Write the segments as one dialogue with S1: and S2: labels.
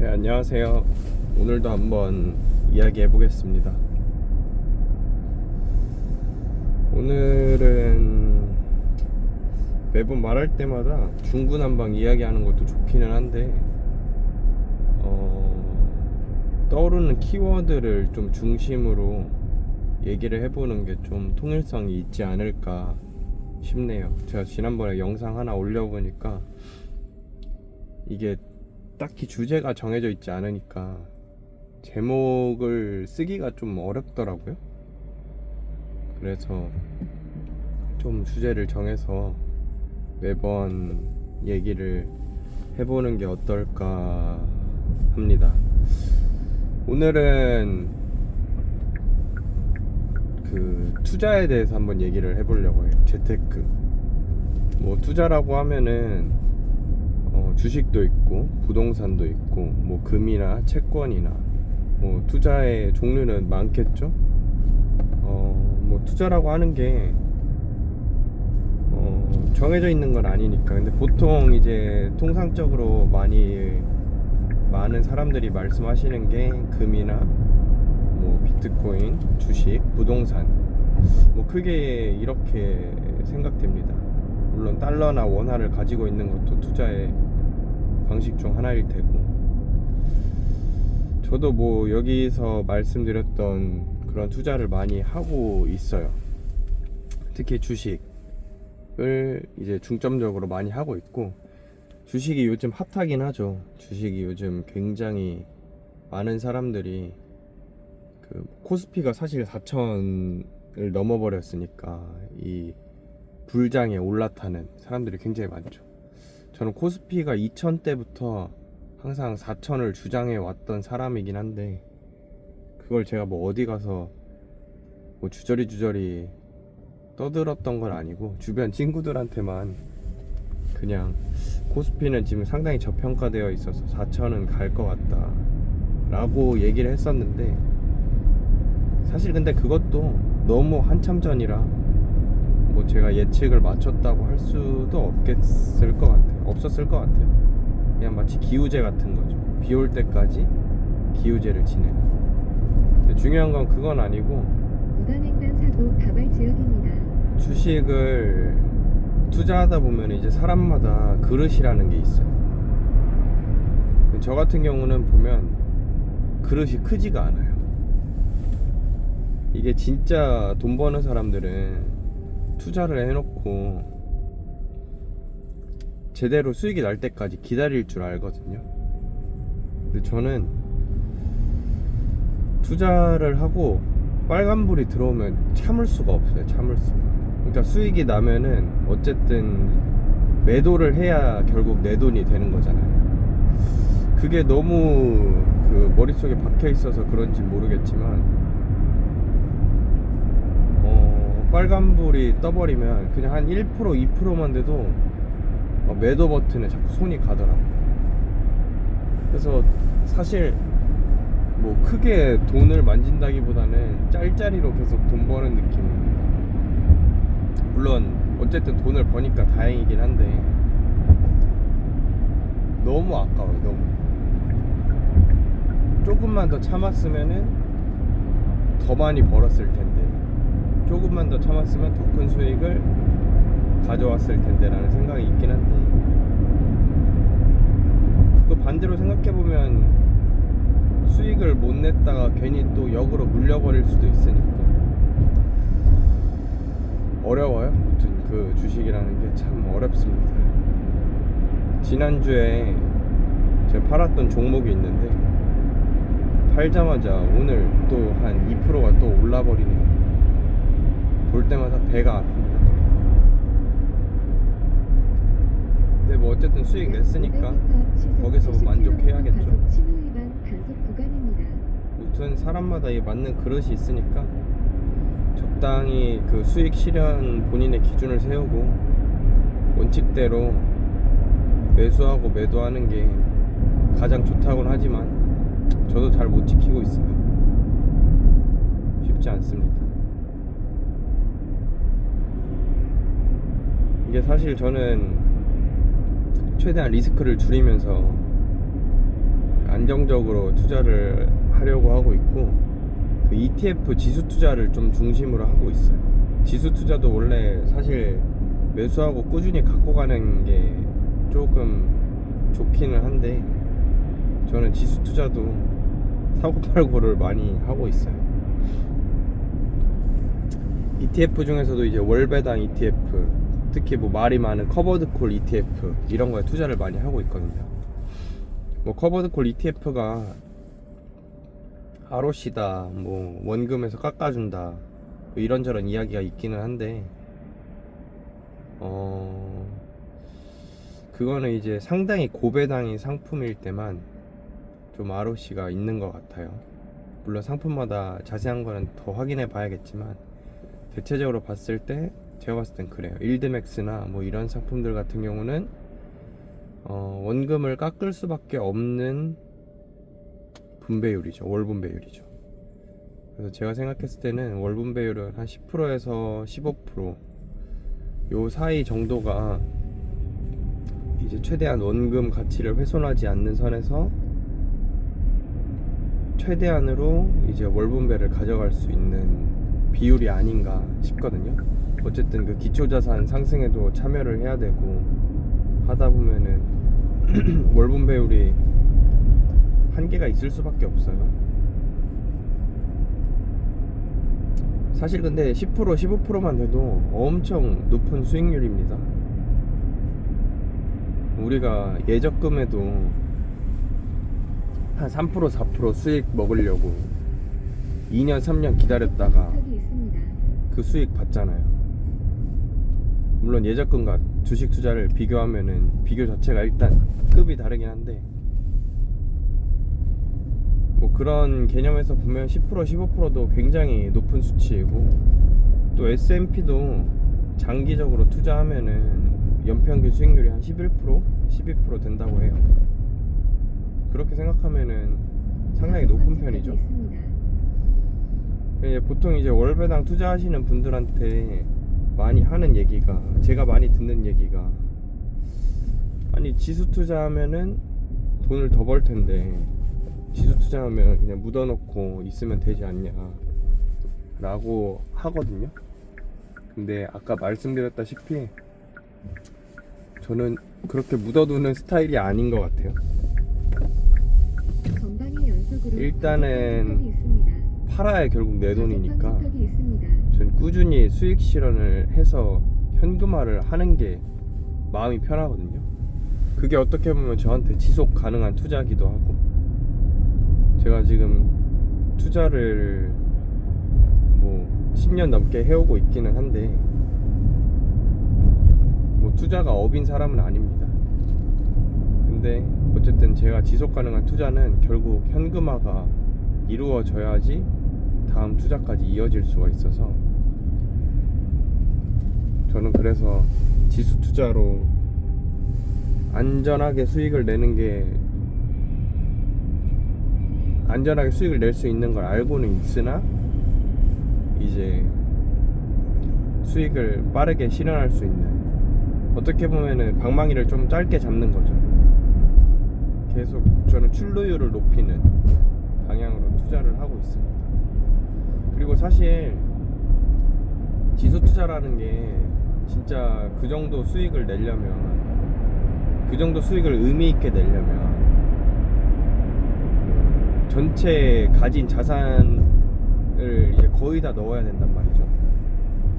S1: 네, 안녕하세요. 오늘도 한번 이야기해 보겠습니다. 오늘은 매번 말할 때마다 중구난방 이야기하는 것도 좋기는 한데 떠오르는 키워드를 좀 중심으로 얘기를 해보는 게 좀 통일성이 있지 않을까 싶네요. 제가 지난번에 영상 하나 올려보니까 이게 딱히 주제가 정해져 있지 않으니까 제목을 쓰기가 좀 어렵더라고요. 그래서 좀 주제를 정해서 매번 얘기를 해보는 게 어떨까 합니다. 오늘은 그 투자에 대해서 한번 얘기를 해보려고 해요. 재테크. 뭐 투자라고 하면은 주식도 있고 부동산도 있고 뭐 금이나 채권이나 뭐 투자의 종류는 많겠죠. 뭐 투자라고 하는 게 정해져 있는 건 아니니까. 근데 보통 이제 통상적으로 많은 사람들이 말씀하시는 게 금이나 뭐 비트코인, 주식, 부동산, 뭐 크게 이렇게 생각됩니다. 물론 달러나 원화를 가지고 있는 것도 투자의 방식 중 하나일 테고, 저도 뭐 여기서 말씀드렸던 그런 투자를 많이 하고 있어요. 특히 주식을 이제 중점적으로 많이 하고 있고, 주식이 요즘 핫하긴 하죠. 주식이 요즘 굉장히 많은 사람들이 그 코스피가 사실 4천을 넘어버렸으니까 이 불장에 올라타는 사람들이 굉장히 많죠. 저는 코스피가 2000대부터 항상 4천을 주장해 왔던 사람이긴 한데, 그걸 제가 뭐 어디 가서 뭐 주저리 떠들었던 건 아니고, 주변 친구들한테만 그냥 코스피는 지금 상당히 저평가되어 있어서 4천은 갈 것 같다 라고 얘기를 했었는데, 사실 근데 그것도 너무 한참 전이라 뭐 제가 예측을 맞췄다고 할 수도 없었을 것 같아요. 그냥 마치 기우제 같은 거죠. 비 올 때까지 기우제를 지내는. 근데 중요한 건 그건 아니고,
S2: 무단횡단 사고 다발 지역입니다.
S1: 주식을 투자하다 보면 이제 사람마다 그릇이라는 게 있어요. 저 같은 경우는 보면 그릇이 크지가 않아요. 이게 진짜 돈 버는 사람들은 투자를 해놓고 제대로 수익이 날 때까지 기다릴 줄 알거든요. 근데 저는 투자를 하고 빨간불이 들어오면 참을 수가 없어요. 그러니까 수익이 나면은 어쨌든 매도를 해야 결국 내 돈이 되는 거잖아요. 그게 너무 그 머릿속에 박혀 있어서 그런지 모르겠지만, 빨간불이 떠버리면 그냥 한 1%, 2%만 돼도 매도 버튼에 자꾸 손이 가더라고요. 그래서 사실 뭐 크게 돈을 만진다기보다는 짤짤이로 계속 돈 버는 느낌입니다. 물론 어쨌든 돈을 버니까 다행이긴 한데, 너무 아까워요. 너무. 조금만 더 참았으면은 더 많이 벌었을 텐데, 조금만 더 참았으면 더 큰 수익을 가져왔을 텐데 라는 생각이 있긴 한데, 또 반대로 생각해보면 수익을 못 냈다가 괜히 또 역으로 물려버릴 수도 있으니까 어려워요. 아무튼 그 주식이라는 게 참 어렵습니다. 지난주에 제가 팔았던 종목이 있는데, 팔자마자 오늘 또 한 2%가 또 올라버리네요. 볼 때마다 배가 아픕니다. 근데 뭐 어쨌든 수익 냈으니까 거기서 만족해야겠죠. 아무튼 사람마다 이 맞는 그릇이 있으니까 적당히 그 수익 실현 본인의 기준을 세우고 원칙대로 매수하고 매도하는 게 가장 좋다고는 하지만, 저도 잘 못 지키고 있어요. 쉽지 않습니다. 이게 사실 저는 최대한 리스크를 줄이면서 안정적으로 투자를 하려고 하고 있고, 그 ETF 지수 투자를 좀 중심으로 하고 있어요. 지수 투자도 원래 사실 매수하고 꾸준히 갖고 가는 게 조금 좋기는 한데, 저는 지수 투자도 사고팔고를 많이 하고 있어요. ETF 중에서도 이제 월배당 ETF, 특히 뭐 말이 많은 커버드콜 ETF 이런 거에 투자를 많이 하고 있거든요. 뭐 커버드콜 ETF가 ROC다, 뭐 원금에서 깎아준다, 뭐 이런저런 이야기가 있기는 한데, 그거는 이제 상당히 고배당의 상품일 때만 좀 ROC가 있는 것 같아요. 물론 상품마다 자세한 거는 더 확인해 봐야겠지만, 대체적으로 봤을 때 제가 봤을 땐 그래요. 일드맥스나 뭐 이런 상품들 같은 경우는 원금을 깎을 수밖에 없는 분배율이죠. 월 분배율이죠. 그래서 제가 생각했을 때는 월 분배율은 한 10%에서 15% 요 사이 정도가 이제 최대한 원금 가치를 훼손하지 않는 선에서 최대한으로 이제 월 분배를 가져갈 수 있는 비율이 아닌가 싶거든요. 어쨌든 그 기초자산 상승에도 참여를 해야 되고 하다 보면은 월 분배율이 한계가 있을 수밖에 없어요. 사실 근데 10% 15%만 돼도 엄청 높은 수익률입니다. 우리가 예적금에도 한 3% 4% 수익 먹으려고 2년 3년 기다렸다가
S2: 부탁이 있습니다.
S1: 그 수익 받잖아요. 물론 예적금과 주식 투자를 비교하면은 비교 자체가 일단 급이 다르긴 한데, 뭐 그런 개념에서 보면 10% 15%도 굉장히 높은 수치이고, 또 S&P도 장기적으로 투자하면은 연평균 수익률이 한 11% 12% 된다고 해요. 그렇게 생각하면은 상당히 높은 편이죠. 보통 이제 월배당 투자하시는 분들한테 많이 하는 얘기가, 제가 많이 듣는 얘기가, 아니 지수 투자하면은 돈을 더 벌 텐데 지수 투자하면 그냥 묻어놓고 있으면 되지 않냐 라고 하거든요. 근데 아까 말씀드렸다시피 저는 그렇게 묻어두는 스타일이 아닌 것 같아요.
S2: 건방의 연속으로
S1: 일단은
S2: 부탁이 있습니다.
S1: 팔아야 결국 내 돈이니까
S2: 부탁이 있습니다.
S1: 전 꾸준히 수익 실현을 해서 현금화를 하는 게 마음이 편하거든요. 그게 어떻게 보면 저한테 지속 가능한 투자기도 하고, 제가 지금 투자를 뭐 10년 넘게 해오고 있기는 한데, 뭐 투자가 업인 사람은 아닙니다. 근데 어쨌든 제가 지속 가능한 투자는 결국 현금화가 이루어져야지 다음 투자까지 이어질 수가 있어서, 저는 그래서 지수 투자로 안전하게 수익을 내는 게, 안전하게 수익을 낼 수 있는 걸 알고는 있으나 이제 수익을 빠르게 실현할 수 있는, 어떻게 보면은 방망이를 좀 짧게 잡는 거죠. 계속 저는 출루율을 높이는 방향으로 투자를 하고 있습니다. 그리고 사실 지수 투자라는 게 진짜 그 정도 수익을 내려면, 그 정도 수익을 의미 있게 내려면 전체 가진 자산을 이제 거의 다 넣어야 된단 말이죠.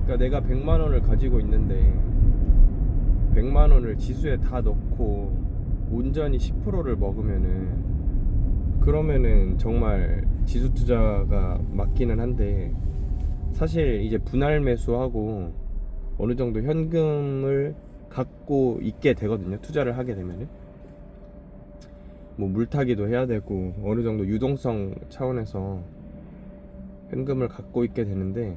S1: 그러니까 내가 100만 원을 가지고 있는데 100만 원을 지수에 다 넣고 온전히 10%를 먹으면은, 그러면은 정말 지수 투자가 맞기는 한데, 사실 이제 분할 매수하고 어느 정도 현금을 갖고 있게 되거든요. 투자를 하게 되면은 뭐 물타기도 해야 되고 어느 정도 유동성 차원에서 현금을 갖고 있게 되는데,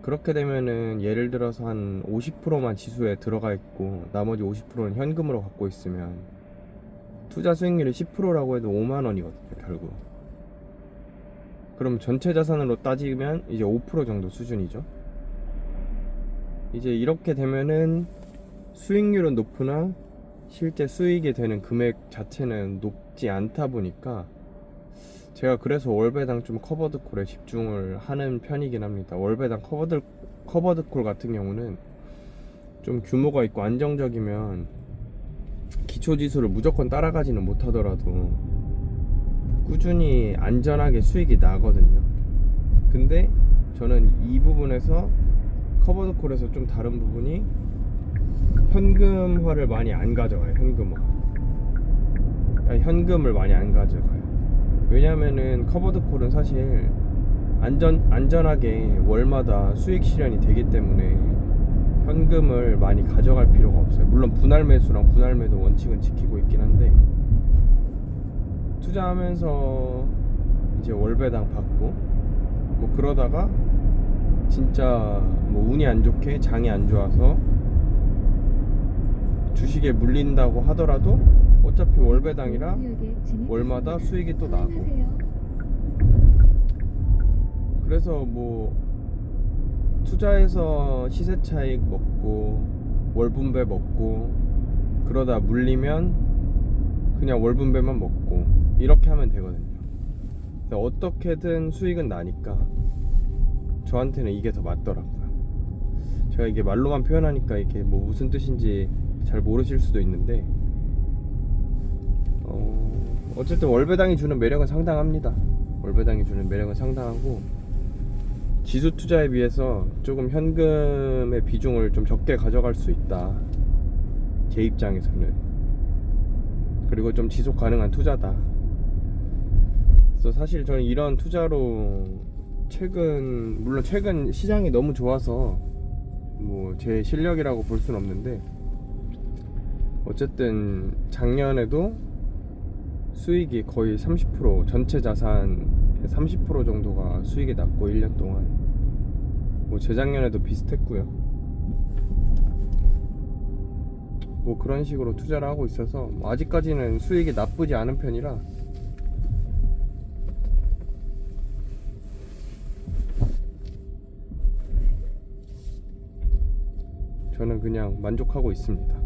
S1: 그렇게 되면은 예를 들어서 한 50%만 지수에 들어가 있고 나머지 50%는 현금으로 갖고 있으면 투자 수익률이 10%라고 해도 5만 원이거든요 결국. 그럼 전체 자산으로 따지면 이제 5% 정도 수준이죠. 이제 이렇게 되면은 수익률은 높으나 실제 수익이 되는 금액 자체는 높지 않다 보니까 제가 그래서 월배당 좀 커버드 콜에 집중을 하는 편이긴 합니다. 월배당 커버드 콜 같은 경우는 좀 규모가 있고 안정적이면 기초 지수를 무조건 따라가지는 못하더라도 꾸준히 안전하게 수익이 나거든요. 근데 저는 이 부분에서 커버드 콜에서 좀 다른 부분이 현금화를 많이 안 가져가요. 현금을 많이 안 가져가요. 왜냐면은 커버드 콜은 사실 안전하게 월마다 수익 실현이 되기 때문에 현금을 많이 가져갈 필요가 없어요. 물론 분할 매수랑 분할 매도 원칙은 지키고 있긴 한데 투자하면서 이제 월배당 받고 뭐 그러다가 진짜 뭐 운이 안 좋게 장이 안 좋아서 주식에 물린다고 하더라도 어차피 월배당이라 월마다 수익이 또 나고, 그래서 뭐 투자해서 시세 차익 먹고 월분배 먹고 그러다 물리면 그냥 월분배만 먹고 이렇게 하면 되거든요. 어떻게든 수익은 나니까 저한테는 이게 더 맞더라고요. 제가 이게 말로만 표현하니까 이게 뭐 무슨 뜻인지 잘 모르실 수도 있는데 어쨌든 월배당이 주는 매력은 상당합니다. 월배당이 주는 매력은 상당하고 지수 투자에 비해서 조금 현금의 비중을 좀 적게 가져갈 수 있다, 제 입장에서는. 그리고 좀 지속 가능한 투자다. 그래서 사실 저는 이런 투자로 물론 최근 시장이 너무 좋아서 뭐 제 실력이라고 볼 수는 없는데 어쨌든 작년에도 수익이 거의 30%, 전체 자산의 30% 정도가 수익이 났고 1년 동안 뭐 재작년에도 비슷했고요. 뭐 그런 식으로 투자를 하고 있어서 아직까지는 수익이 나쁘지 않은 편이라 저는 그냥 만족하고 있습니다.